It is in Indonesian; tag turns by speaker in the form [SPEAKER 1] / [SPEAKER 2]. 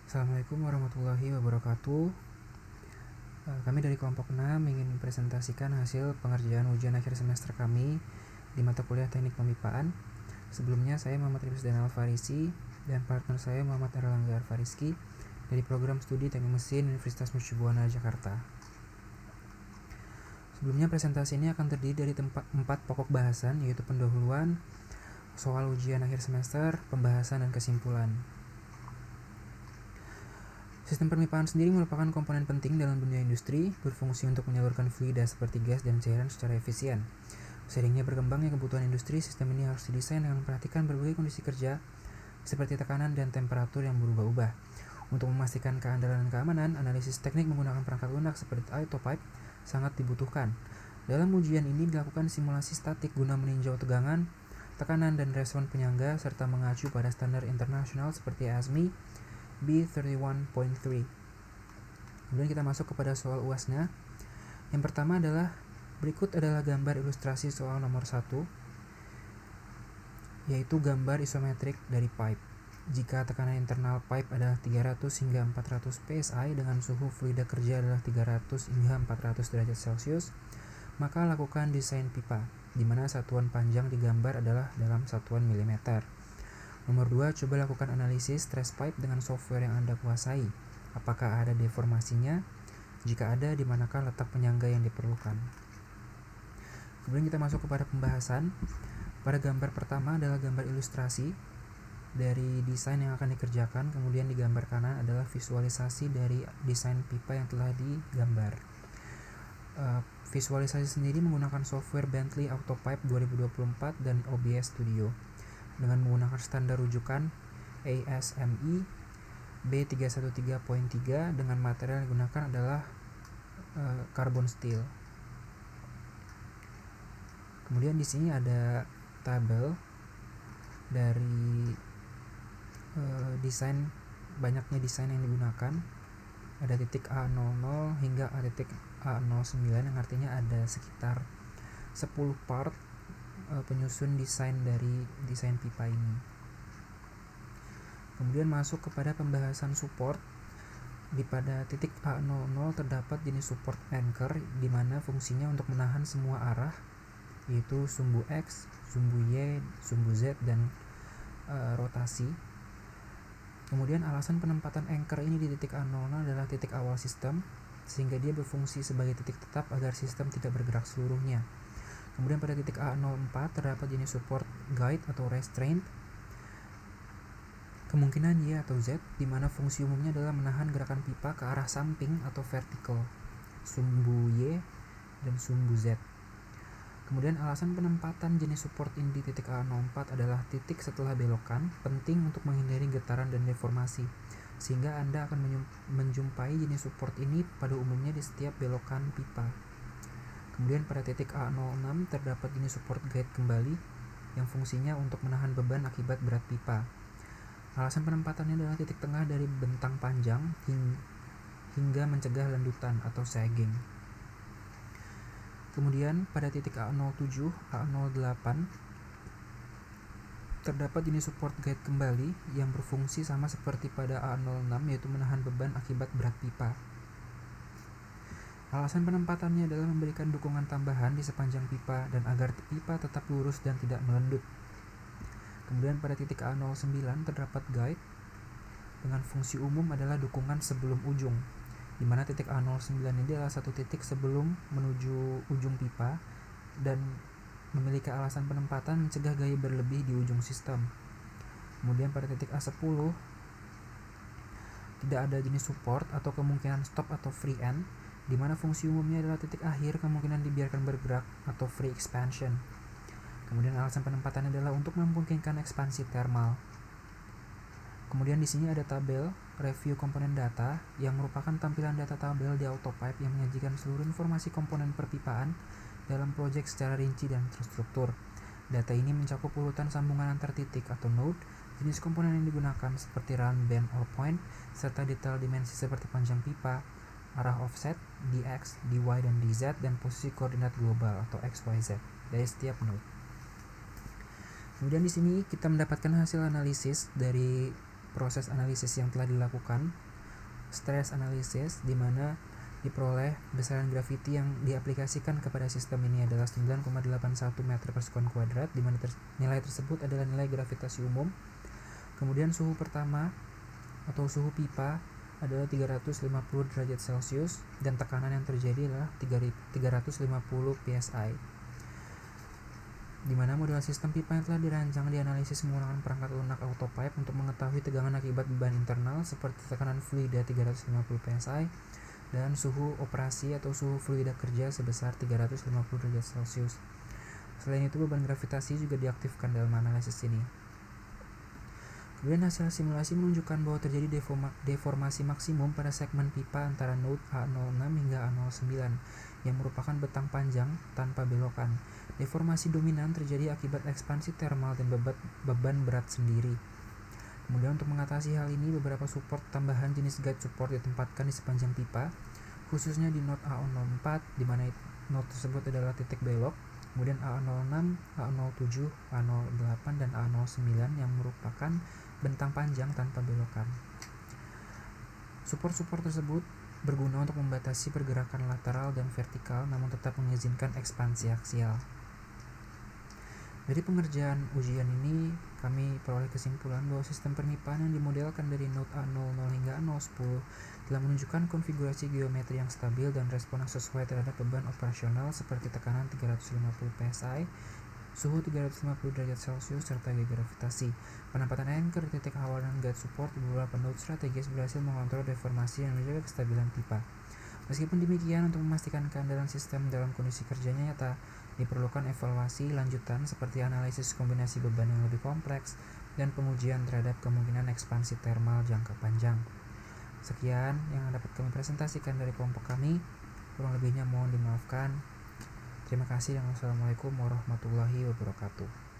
[SPEAKER 1] Assalamualaikum warahmatullahi wabarakatuh. Kami dari kelompok 6 ingin mempresentasikan hasil pengerjaan ujian akhir semester kami di mata kuliah Teknik Pemipaan. Sebelumnya saya Muhammad Rifus dan Alfarisi dan partner saya Muhammad Erlangga Alfariski dari program studi Teknik Mesin Universitas Mercubuana Jakarta. Sebelumnya presentasi ini akan terdiri dari 4 pokok bahasan, yaitu pendahuluan, soal ujian akhir semester, pembahasan, dan kesimpulan. Sistem permipaan sendiri merupakan komponen penting dalam dunia industri, berfungsi untuk menyalurkan fluida seperti gas dan cairan secara efisien. Seiringnya berkembangnya kebutuhan industri, sistem ini harus didesain dengan memperhatikan berbagai kondisi kerja, seperti tekanan dan temperatur yang berubah-ubah. Untuk memastikan keandalan dan keamanan, analisis teknik menggunakan perangkat lunak seperti autopipe sangat dibutuhkan. Dalam ujian ini dilakukan simulasi statik guna meninjau tegangan, tekanan, dan respon penyangga, serta mengacu pada standar internasional seperti ASME B31.3. Kemudian kita masuk kepada soal UASnya. Yang pertama adalah berikut adalah gambar ilustrasi soal nomor 1, yaitu gambar isometrik dari pipe. Jika tekanan internal pipe adalah 300 hingga 400 psi dengan suhu fluida kerja adalah 300 hingga 400 derajat Celcius, maka lakukan desain pipa, di mana satuan panjang digambar adalah dalam satuan milimeter. Nomor 2, coba lakukan analisis stress pipe dengan software yang Anda kuasai. Apakah ada deformasinya? Jika ada, di manakah letak penyangga yang diperlukan? Kemudian kita masuk kepada pembahasan. Pada gambar pertama adalah gambar ilustrasi dari desain yang akan dikerjakan. Kemudian di gambar kanan adalah visualisasi dari desain pipa yang telah digambar. Visualisasi sendiri menggunakan software Bentley Autopipe 2024 dan OBS Studio dengan menggunakan standar rujukan ASME B313.3 dengan material yang digunakan adalah carbon steel. Kemudian di sini ada tabel dari desain, banyaknya desain yang digunakan. Ada titik A00 hingga titik A09 yang artinya ada sekitar 10 part penyusun desain dari desain pipa ini. Kemudian masuk kepada pembahasan support. Di pada titik A00 terdapat jenis support anchor, di mana fungsinya untuk menahan semua arah, yaitu sumbu X, sumbu Y, sumbu Z, dan rotasi. Kemudian alasan penempatan anchor ini di titik A00 adalah titik awal sistem, sehingga dia berfungsi sebagai titik tetap agar sistem tidak bergerak seluruhnya. Kemudian pada titik A04 terdapat jenis support guide atau restraint, kemungkinan Y atau Z, di mana fungsi umumnya adalah menahan gerakan pipa ke arah samping atau vertikal, sumbu Y dan sumbu Z. Kemudian alasan penempatan jenis support ini di titik A04 adalah titik setelah belokan, penting untuk menghindari getaran dan deformasi, sehingga Anda akan menjumpai jenis support ini pada umumnya di setiap belokan pipa. Kemudian pada titik A06 terdapat jenis support guide kembali yang fungsinya untuk menahan beban akibat berat pipa. Alasan penempatannya adalah titik tengah dari bentang panjang hingga mencegah lendutan atau sagging. Kemudian pada titik A07, A08 terdapat jenis support guide kembali yang berfungsi sama seperti pada A06, yaitu menahan beban akibat berat pipa. Alasan penempatannya adalah memberikan dukungan tambahan di sepanjang pipa dan agar pipa tetap lurus dan tidak melendut. Kemudian pada titik A09 terdapat guide dengan fungsi umum adalah dukungan sebelum ujung, di mana titik A09 ini adalah satu titik sebelum menuju ujung pipa dan memiliki alasan penempatan mencegah gaya berlebih di ujung sistem. Kemudian pada titik A10 tidak ada jenis support atau kemungkinan stop atau free end, di mana fungsi umumnya adalah titik akhir kemungkinan dibiarkan bergerak atau free expansion. Kemudian alasan penempatannya adalah untuk memungkinkan ekspansi thermal. Kemudian di sini ada tabel review komponen data yang merupakan tampilan data tabel di Autopipe yang menyajikan seluruh informasi komponen perpipaan dalam proyek secara rinci dan terstruktur. Data ini mencakup urutan sambungan antar titik atau node, jenis komponen yang digunakan seperti run, bend, or point, serta detail dimensi seperti panjang pipa, arah offset, dx, dy, dan dz, dan posisi koordinat global atau xyz dari setiap node. Kemudian di sini kita mendapatkan hasil analisis dari proses analisis yang telah dilakukan, stress analysis, di mana diperoleh besaran graviti yang diaplikasikan kepada sistem ini adalah 9,81 meter per sekon kuadrat, di mana nilai tersebut adalah nilai gravitasi umum. Kemudian suhu pertama atau suhu pipa adalah 350 derajat Celcius dan tekanan yang terjadi adalah 350 psi. Di mana model sistem pipa yang telah dirancang dianalisis menggunakan perangkat lunak autopipe untuk mengetahui tegangan akibat beban internal seperti tekanan fluida 350 psi dan suhu operasi atau suhu fluida kerja sebesar 350 derajat Celcius. Selain itu, beban gravitasi juga diaktifkan dalam analisis ini. Kemudian hasil simulasi menunjukkan bahwa terjadi deformasi maksimum pada segmen pipa antara node A06 hingga A09 yang merupakan betang panjang tanpa belokan. Deformasi dominan terjadi akibat ekspansi thermal dan beban berat sendiri. Kemudian untuk mengatasi hal ini, beberapa support tambahan jenis guide support ditempatkan di sepanjang pipa, khususnya di node A04, di mana node tersebut adalah titik belok, kemudian A06, A07, A08, dan A09 yang merupakan bentang panjang tanpa belokan. Support-support tersebut berguna untuk membatasi pergerakan lateral dan vertikal, namun tetap mengizinkan ekspansi aksial. Dari pengerjaan ujian ini, kami peroleh kesimpulan bahwa sistem perpipaan yang dimodelkan dari node A00 hingga A010 telah menunjukkan konfigurasi geometri yang stabil dan respon yang sesuai terhadap beban operasional seperti tekanan 350 psi, suhu 350 derajat Celcius, serta gaya gravitasi. Penempatan anchor di titik awal dan guide support di beberapa node strategis berhasil mengontrol deformasi dan menjaga kestabilan pipa. Meskipun demikian, untuk memastikan keandalan sistem dalam kondisi kerjanya nyata, diperlukan evaluasi lanjutan seperti analisis kombinasi beban yang lebih kompleks dan pengujian terhadap kemungkinan ekspansi thermal jangka panjang. Sekian yang dapat kami presentasikan dari kelompok kami. Kurang lebihnya mohon dimaafkan. Terima kasih dan wassalamualaikum warahmatullahi wabarakatuh.